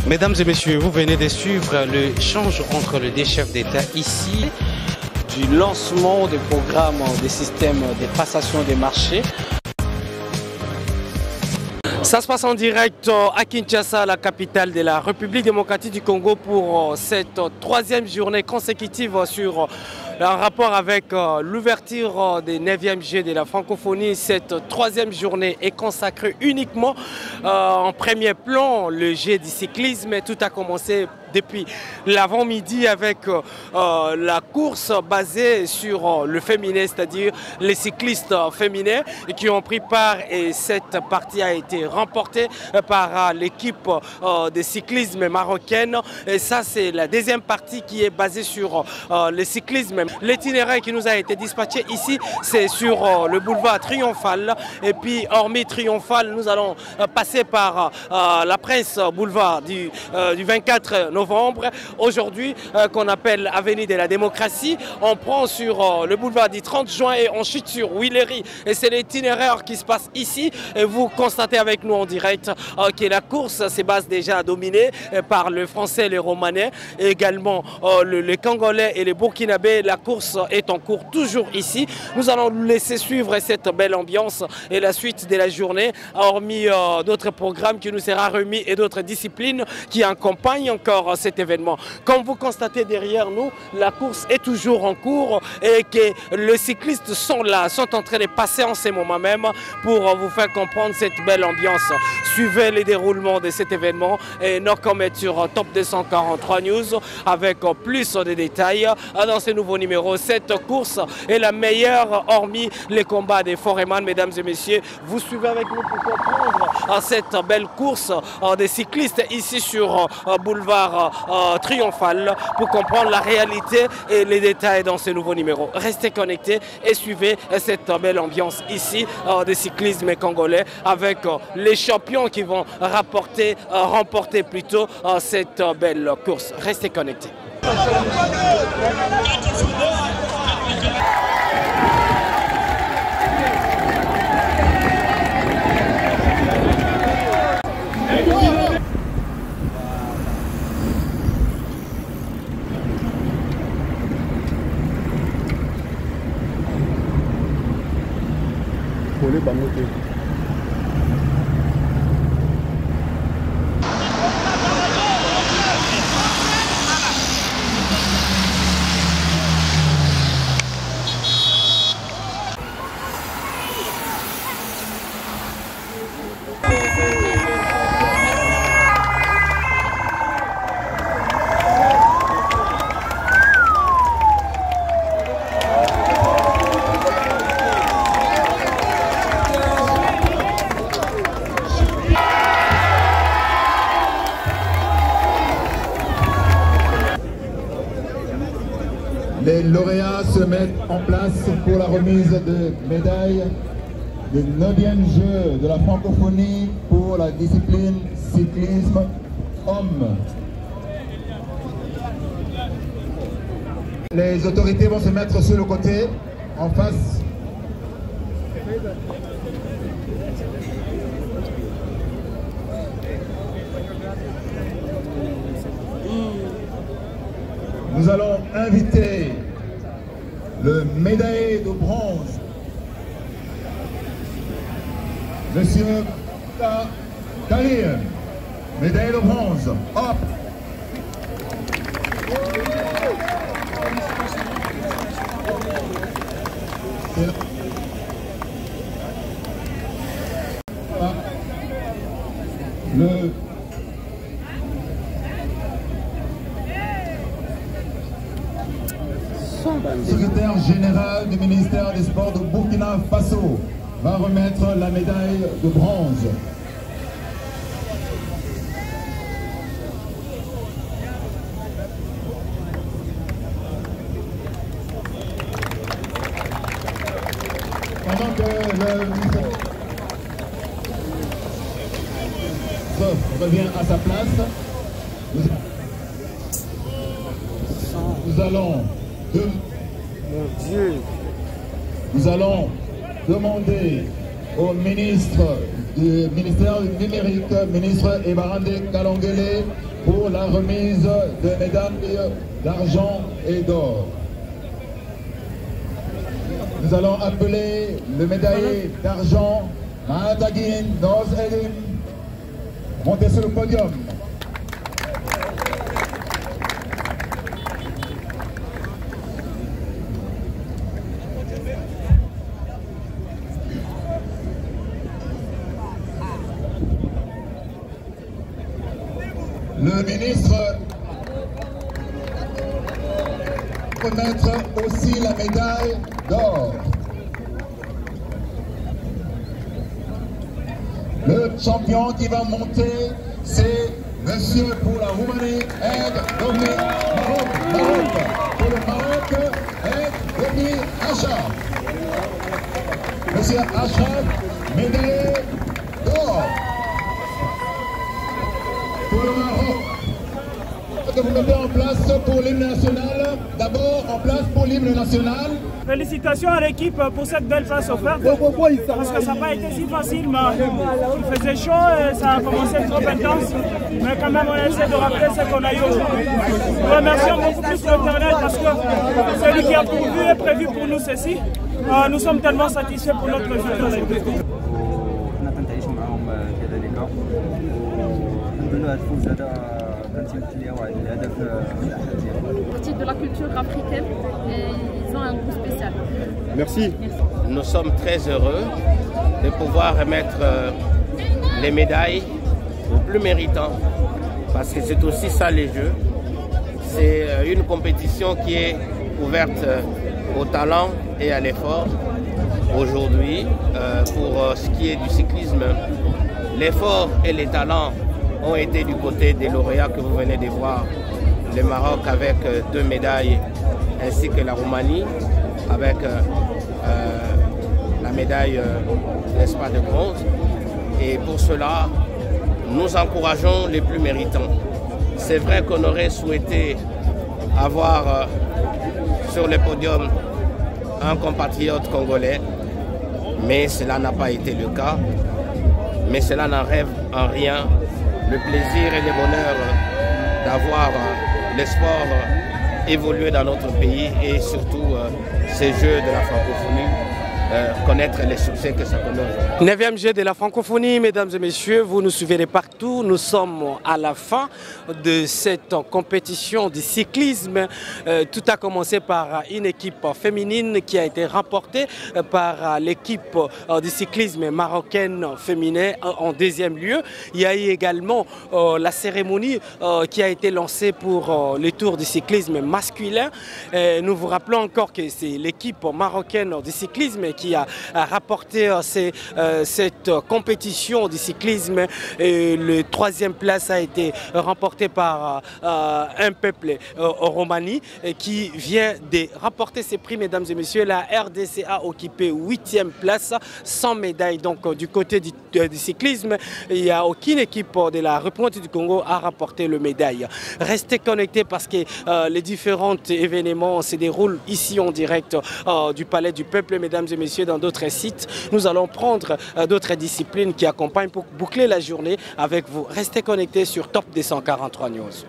Mesdames et messieurs, vous venez de suivre l'échange entre les deux chefs d'État ici. Du lancement des programmes des systèmes de passation des marchés. Ça se passe en direct à Kinshasa, la capitale de la République démocratique du Congo, pour cette troisième journée consécutive sur en rapport avec l'ouverture des 9e Jeux de la francophonie. Cette troisième journée est consacrée uniquement en premier plan le jeu du cyclisme. Tout a commencé depuis l'avant-midi avec la course basée sur le féminin, c'est-à-dire les cyclistes féminins qui ont pris part, et cette partie a été remportée par l'équipe de cyclisme marocaine. Et ça, c'est la deuxième partie qui est basée sur le cyclisme. L'itinéraire qui nous a été dispatché ici, c'est sur le boulevard Triomphal. Et puis, hormis Triomphal, nous allons passer par la Prince Boulevard du 24 novembre. Aujourd'hui, qu'on appelle Avenue de la Démocratie, on prend sur le boulevard du 30 juin et on chute sur Willery. Et c'est l'itinéraire qui se passe ici. Et vous constatez avec nous en direct que la course se base déjà dominée par le français et le romanais, et également les Congolais et les Burkinabés. La course est en cours toujours ici. Nous allons nous laisser suivre cette belle ambiance et la suite de la journée, hormis d'autres programmes qui nous sera remis et d'autres disciplines qui accompagnent encore cet événement. Comme vous constatez derrière nous, la course est toujours en cours et que les cyclistes sont là, sont en train de passer en ce moment même pour vous faire comprendre cette belle ambiance. Suivez les déroulements de cet événement et nous commettons sur Top 243 News avec plus de détails dans ce nouveau numéro. Cette course est la meilleure hormis les combats des Foreman. Mesdames et messieurs, vous suivez avec nous pour comprendre cette belle course des cyclistes ici sur boulevard Triomphal, pour comprendre la réalité et les détails dans ce nouveau numéro. Restez connectés et suivez cette belle ambiance ici des cyclismes congolais avec les champions qui vont remporter plutôt cette belle course. Restez connectés. Les lauréats se mettent en place pour la remise de médailles du 9e jeu de la francophonie pour la discipline cyclisme homme. Les autorités vont se mettre sur le côté, en face. Nous allons inviter le médaillé de bronze, Monsieur Kalir, médaillé de bronze. Hop. Le secrétaire général du ministère des Sports de Burkina Faso va remettre la médaille de bronze. Pendant que le ministre revient à sa place, nous allons Nous allons demander au ministre du ministère du numérique, ministre Ebarande Kalongele, pour la remise de médailles d'argent et d'or. Nous allons appeler le médaillé d'argent, Mahatagin Noz Edim, monter sur le podium. Le ministre remettre aussi la médaille d'or. Le champion qui va monter, c'est monsieur pour la Roumanie, Ed Domi Maroc. Pour le Maroc, Ed Domi Achraf. Monsieur Achraf, médaillé d'or. Pour le Maroc, que vous mettez en place pour l'hymne national. D'abord, en place pour l'hymne national. Félicitations à l'équipe pour cette belle place offerte. Parce que ça n'a pas été si facile, mais il faisait chaud et ça a commencé trop intense. Mais quand même, on essaie de rappeler ce qu'on a eu aujourd'hui. Nous remercions beaucoup plus l'Éternel parce que c'est lui qui a pourvu et prévu pour nous ceci. Nous sommes tellement satisfaits pour notre résultat. Partie de la culture africaine et ils ont un goût spécial. Merci. Nous sommes très heureux de pouvoir remettre les médailles aux plus méritants parce que c'est aussi ça les Jeux. C'est une compétition qui est ouverte au talent et à l'effort. Aujourd'hui, pour ce qui est du cyclisme, l'effort et les talents ont été du côté des lauréats que vous venez de voir. Le Maroc avec 2 médailles ainsi que la Roumanie avec la médaille n'est-ce pas, de bronze. Et pour cela, nous encourageons les plus méritants. C'est vrai qu'on aurait souhaité avoir sur le podium un compatriote congolais, mais cela n'a pas été le cas. Mais cela n'enlève en rien le plaisir et le bonheur d'avoir le sport évoluer dans notre pays et surtout ces Jeux de la francophonie, connaître les succès que ça connaît. 9e Jeux de la francophonie, mesdames et messieurs, vous nous suivez partout. Nous sommes à la fin de cette compétition de cyclisme. Tout a commencé par une équipe féminine qui a été remportée par l'équipe de cyclisme marocaine féminin en 2e lieu. Il y a eu également la cérémonie qui a été lancée pour le tour du cyclisme masculin. Nous vous rappelons encore que c'est l'équipe marocaine de cyclisme qui a rapporté cette compétition du cyclisme. Et le 3e place a été remporté par un peuple Roumanie qui vient de remporter ces prix, mesdames et messieurs. La RDC a occupé 8e place, sans médaille. Donc du côté du cyclisme, il n'y a aucune équipe de la République du Congo a rapporté le médaille. Restez connectés parce que les différents événements se déroulent ici en direct du Palais du Peuple, mesdames et messieurs, dans d'autres sites. Nous allons prendre d'autres disciplines qui accompagnent pour boucler la journée avec vous. Restez connectés sur Top 243 News.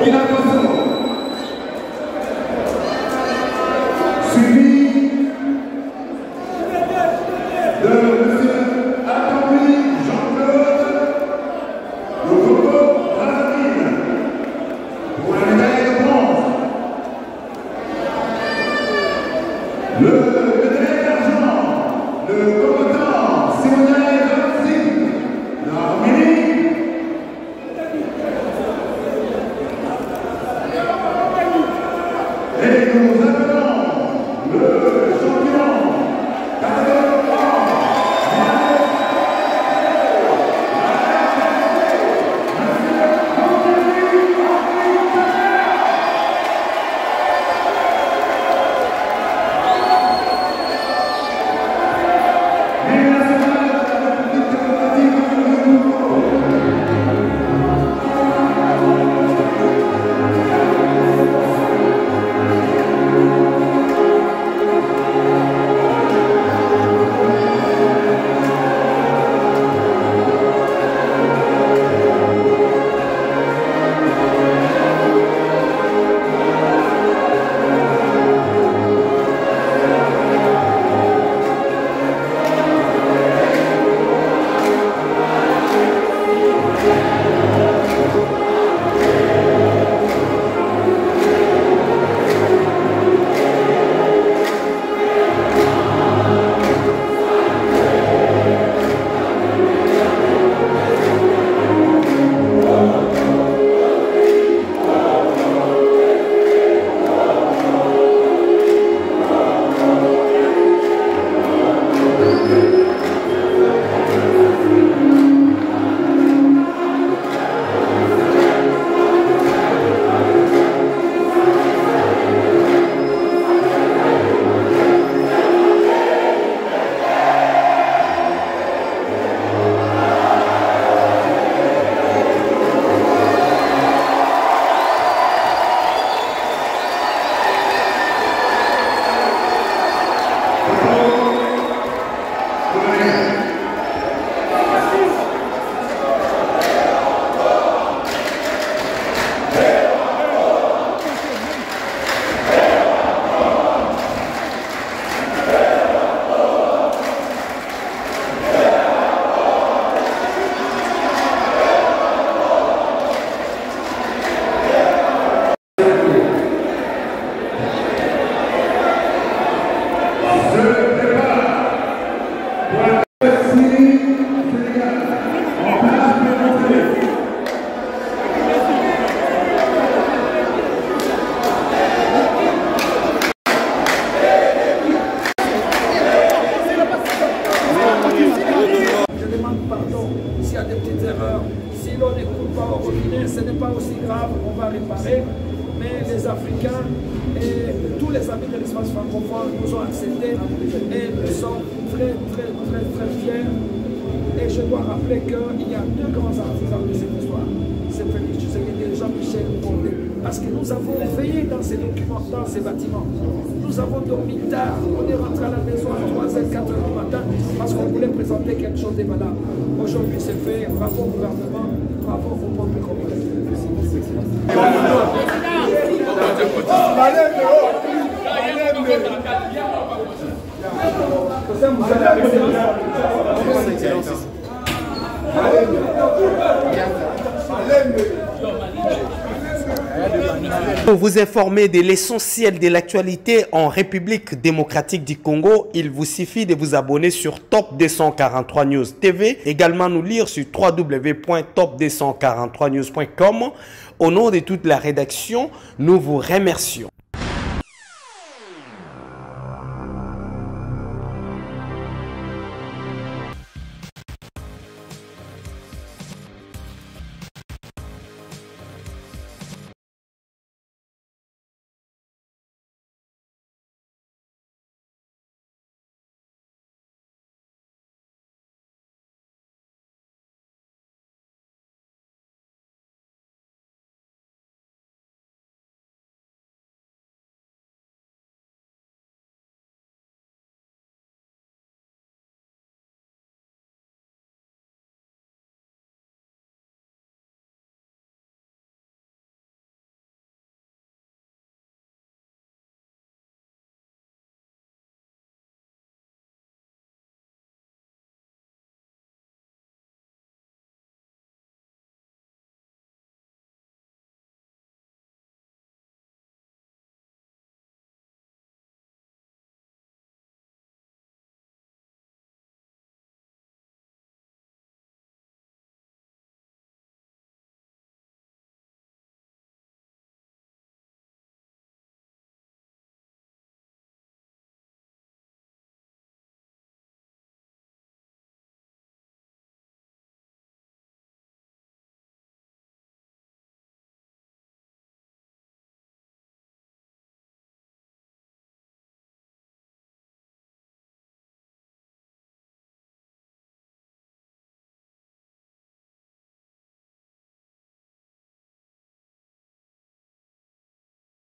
Burkina Faso, suivi de M. Anthony Jean-Claude Lokobo Brazzaville pour la médaille de bronze. Le médaille d'argent, le combattant Simonel Ramzi, l'Arménie. Et nous appelons le champion ce n'est pas aussi grave, on va réparer. Mais les Africains et tous les amis de l'espace francophone nous ont acceptés et nous sommes très fiers. Et je dois rappeler qu'il y a deux grands artisans de cette histoire. C'est Félix Tshisekedi et Jean-Michel Condé. Parce que nous avons veillé dans ces documents, dans ces bâtiments. Nous avons dormi tard. On est rentré à la maison à 3h, 4h du matin parce qu'on voulait présenter quelque chose de valable. Aujourd'hui, c'est fait. Bravo au gouvernement. Bravo au peuple congolais. Pour vous informer de l'essentiel de l'actualité en République démocratique du Congo, il vous suffit de vous abonner sur Top 243 News TV, également nous lire sur www.top243news.com. Au nom de toute la rédaction, nous vous remercions.